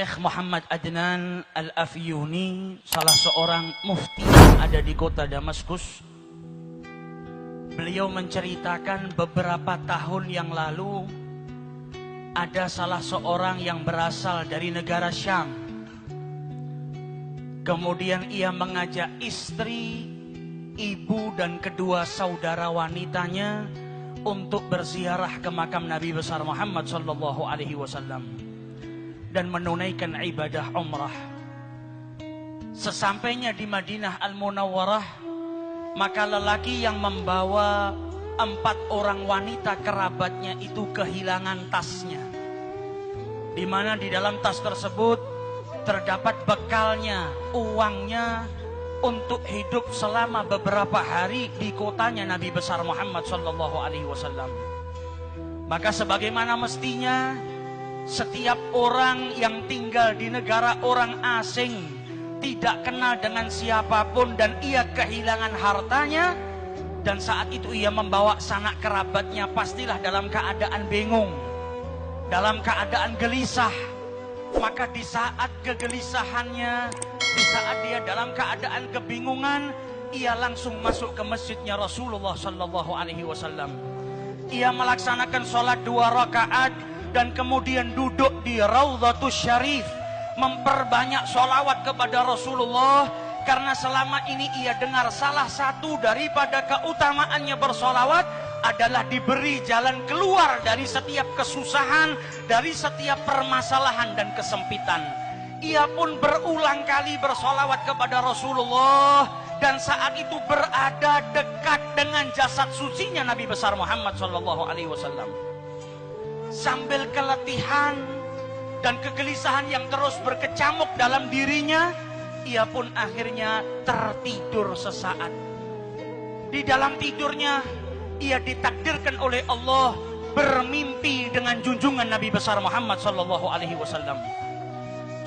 Syekh Muhammad Adnan Al-Afyuni, salah seorang mufti yang ada di kota Damaskus. Beliau menceritakan beberapa tahun yang lalu ada salah seorang yang berasal dari negara Syam. Kemudian ia mengajak istri, ibu dan kedua saudara wanitanya untuk berziarah ke makam Nabi besar Muhammad sallallahu alaihi wasallam dan menunaikan ibadah umrah. Sesampainya di Madinah Al-Munawwarah, maka lelaki yang membawa 4 orang wanita kerabatnya itu kehilangan tasnya, di mana di dalam tas tersebut terdapat bekalnya, uangnya untuk hidup selama beberapa hari di kotanya Nabi besar Muhammad sallallahu alaihi wasallam. Maka sebagaimana mestinya setiap orang yang tinggal di negara orang asing, tidak kenal dengan siapapun, dan ia kehilangan hartanya, dan saat itu ia membawa sanak kerabatnya, pastilah dalam keadaan bingung, dalam keadaan gelisah. Maka di saat kegelisahannya, di saat dia dalam keadaan kebingungan, ia langsung masuk ke masjidnya Rasulullah sallallahu alaihi wasallam. Ia melaksanakan sholat 2 rakaat dan kemudian duduk di Raudhatus Syarif, memperbanyak sholawat kepada Rasulullah, karena selama ini ia dengar salah satu daripada keutamaannya bersolawat adalah diberi jalan keluar dari setiap kesusahan, dari setiap permasalahan dan kesempitan. Ia pun berulang kali bersolawat kepada Rasulullah, dan saat itu berada dekat dengan jasad sucinya Nabi besar Muhammad sallallahu alaihi wasallam. Sambil keletihan dan kegelisahan yang terus berkecamuk dalam dirinya, ia pun akhirnya tertidur sesaat. Di dalam tidurnya, ia ditakdirkan oleh Allah bermimpi dengan junjungan Nabi besar Muhammad sallallahu alaihi wasallam.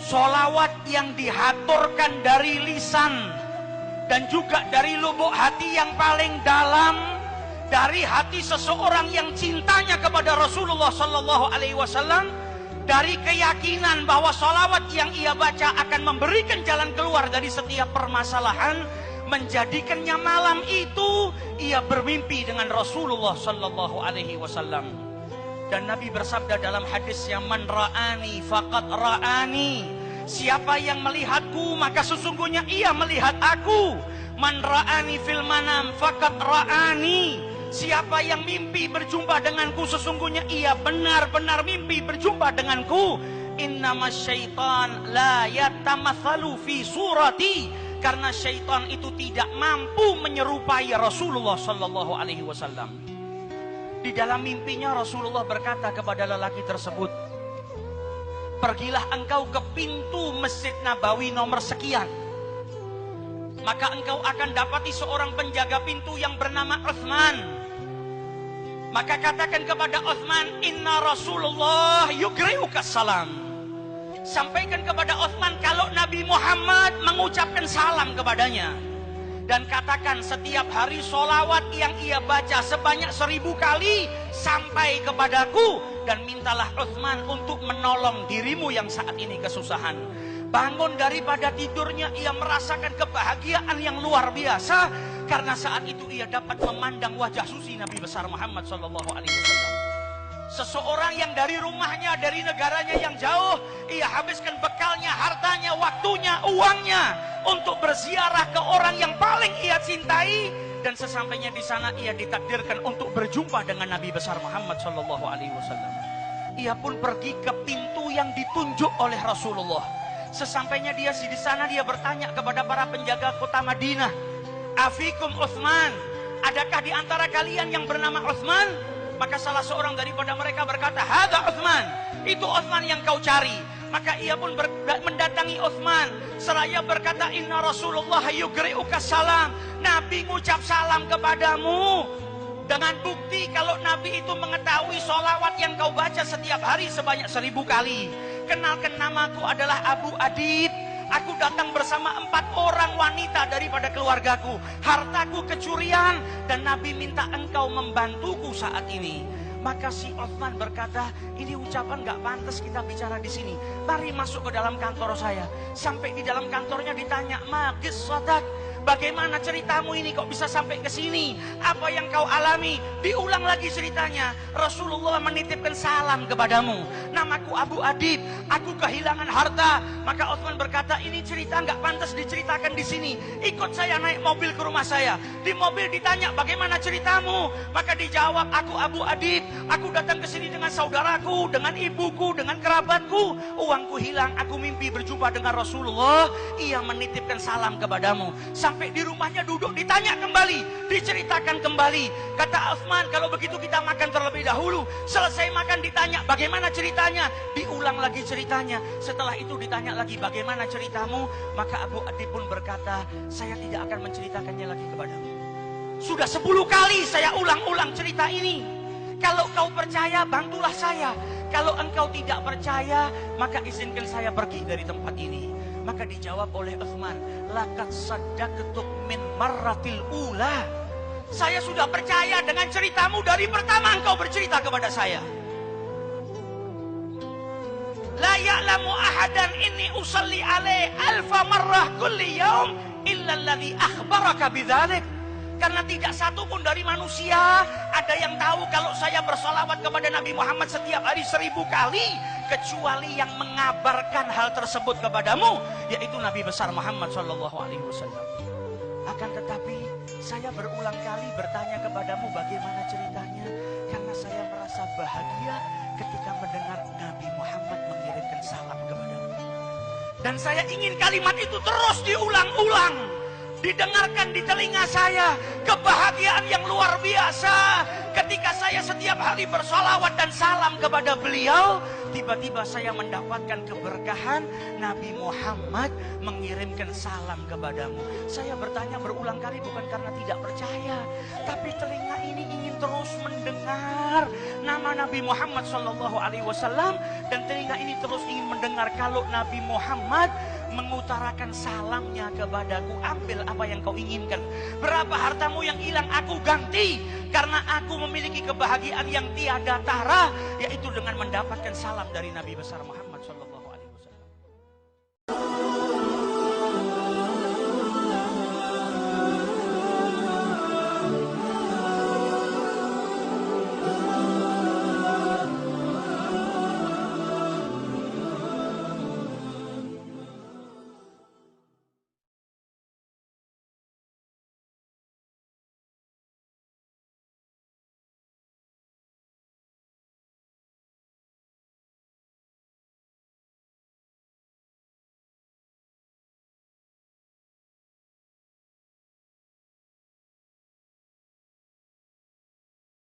Sholawat yang dihaturkan dari lisan dan juga dari lubuk hati yang paling dalam, dari hati seseorang yang cintanya kepada Rasulullah sallallahu alaihi wasallam, dari keyakinan bahwa sholawat yang ia baca akan memberikan jalan keluar dari setiap permasalahan, menjadikannya malam itu ia bermimpi dengan Rasulullah sallallahu alaihi wasallam. Dan Nabi bersabda dalam hadis yang man ra'ani faqad ra'ani, siapa yang melihatku maka sesungguhnya ia melihat aku. Man ra'ani fil manam faqad ra'ani, siapa yang mimpi berjumpa denganku sesungguhnya ia benar-benar mimpi berjumpa denganku. Innamas syaitan la yatamatsalu fi surati, karena syaitan itu tidak mampu menyerupai Rasulullah sallallahu alaihi wasallam. Di dalam mimpinya Rasulullah berkata kepada lelaki tersebut, pergilah engkau ke pintu Masjid Nabawi nomor sekian, maka engkau akan dapati seorang penjaga pintu yang bernama Utsman. Maka katakan kepada Utsman, inna Rasulullah yugri'uka salam. Sampaikan kepada Utsman kalau Nabi Muhammad mengucapkan salam kepadanya. Dan katakan setiap hari solawat yang ia baca sebanyak 1000 kali sampai kepadaku, dan mintalah Utsman untuk menolong dirimu yang saat ini kesusahan. Bangun daripada tidurnya, ia merasakan kebahagiaan yang luar biasa, karena saat itu ia dapat memandang wajah suci Nabi besar Muhammad sallallahu alaihi wasallam. Seseorang yang dari rumahnya, dari negaranya yang jauh, ia habiskan bekalnya, hartanya, waktunya, uangnya untuk berziarah ke orang yang paling ia cintai, dan sesampainya di sana ia ditakdirkan untuk berjumpa dengan Nabi besar Muhammad sallallahu alaihi wasallam. Ia pun pergi ke pintu yang ditunjuk oleh Rasulullah. Sesampainya dia di sana, dia bertanya kepada para penjaga kota Madinah, afikum Utsman, adakah di antara kalian yang bernama Utsman? Maka salah seorang daripada mereka berkata, hadza Utsman, itu Utsman yang kau cari. Maka ia pun mendatangi Utsman seraya berkata, inna Rasulullah yugri'uka salam, Nabi ngucap salam kepadamu. Dengan bukti kalau Nabi itu mengetahui sholawat yang kau baca setiap hari sebanyak 1000 kali. Kenalkan, namaku adalah Abu Adid. Aku datang bersama 4 orang wanita daripada keluargaku. Hartaku kecurian dan Nabi minta engkau membantuku saat ini. Maka si Uthman berkata, ini ucapan gak pantas kita bicara di sini. Mari masuk ke dalam kantor saya. Sampai di dalam kantornya ditanya, Magis Sodak, bagaimana ceritamu ini kok bisa sampai ke sini? Apa yang kau alami? Diulang lagi ceritanya. Rasulullah menitipkan salam kepadamu. Namaku Abu Adib, aku kehilangan harta. Maka Uthman berkata, ini cerita nggak pantas diceritakan di sini. Ikut saya naik mobil ke rumah saya. Di mobil ditanya, bagaimana ceritamu? Maka dijawab, aku Abu Adib, aku datang ke sini dengan saudaraku, dengan ibuku, dengan kerabatku. Uangku hilang, aku mimpi berjumpa dengan Rasulullah. Ia menitipkan salam kepadamu. Sampai di rumahnya duduk, ditanya kembali, diceritakan kembali. Kata Uthman, kalau begitu kita makan terlebih dahulu. Selesai makan ditanya, bagaimana ceritanya? Diulang lagi ceritanya. Setelah itu ditanya lagi, bagaimana ceritamu? Maka Abu Adib pun berkata, saya tidak akan menceritakannya lagi kepadamu. Sudah 10 kali saya ulang-ulang cerita ini. Kalau kau percaya, bantulah saya. Kalau engkau tidak percaya, maka izinkan saya pergi dari tempat ini. Maka dijawab oleh Uthman, laqad saddaqtuk min marratil ula. Saya sudah percaya dengan ceritamu dari pertama engkau bercerita kepada saya. La ya'lamu ahadan inni usalli alaih alfa marrah kulli yaum illa alladhi akhbaraka bidzalik. Karena tidak satu pun dari manusia ada yang tahu kalau saya bersolawat kepada Nabi Muhammad setiap hari 1000 kali, kecuali yang mengabarkan hal tersebut kepadamu, yaitu Nabi besar Muhammad SAW. Akan tetapi saya berulang kali bertanya kepadamu bagaimana ceritanya, karena saya merasa bahagia ketika mendengar Nabi Muhammad mengirimkan salam kepadamu. Dan saya ingin kalimat itu terus diulang-ulang, didengarkan di telinga saya. Kebahagiaan yang luar biasa ketika saya setiap hari bersolawat dan salam kepada beliau. Tiba-tiba saya mendapatkan keberkahan, Nabi Muhammad mengirimkan salam kepadamu. Saya bertanya berulang kali bukan karena tidak percaya, tapi telinga ini ingin terus mendengar nama Nabi Muhammad SAW, dan telinga ini terus ingin mendengar kalau Nabi Muhammad mengutarakan salamnya kepadaku. Ambil apa yang kau inginkan. Berapa hartamu yang hilang aku ganti, karena aku memiliki kebahagiaan yang tiada tara, yaitu dengan mendapatkan salam dari Nabi besar Muhammad.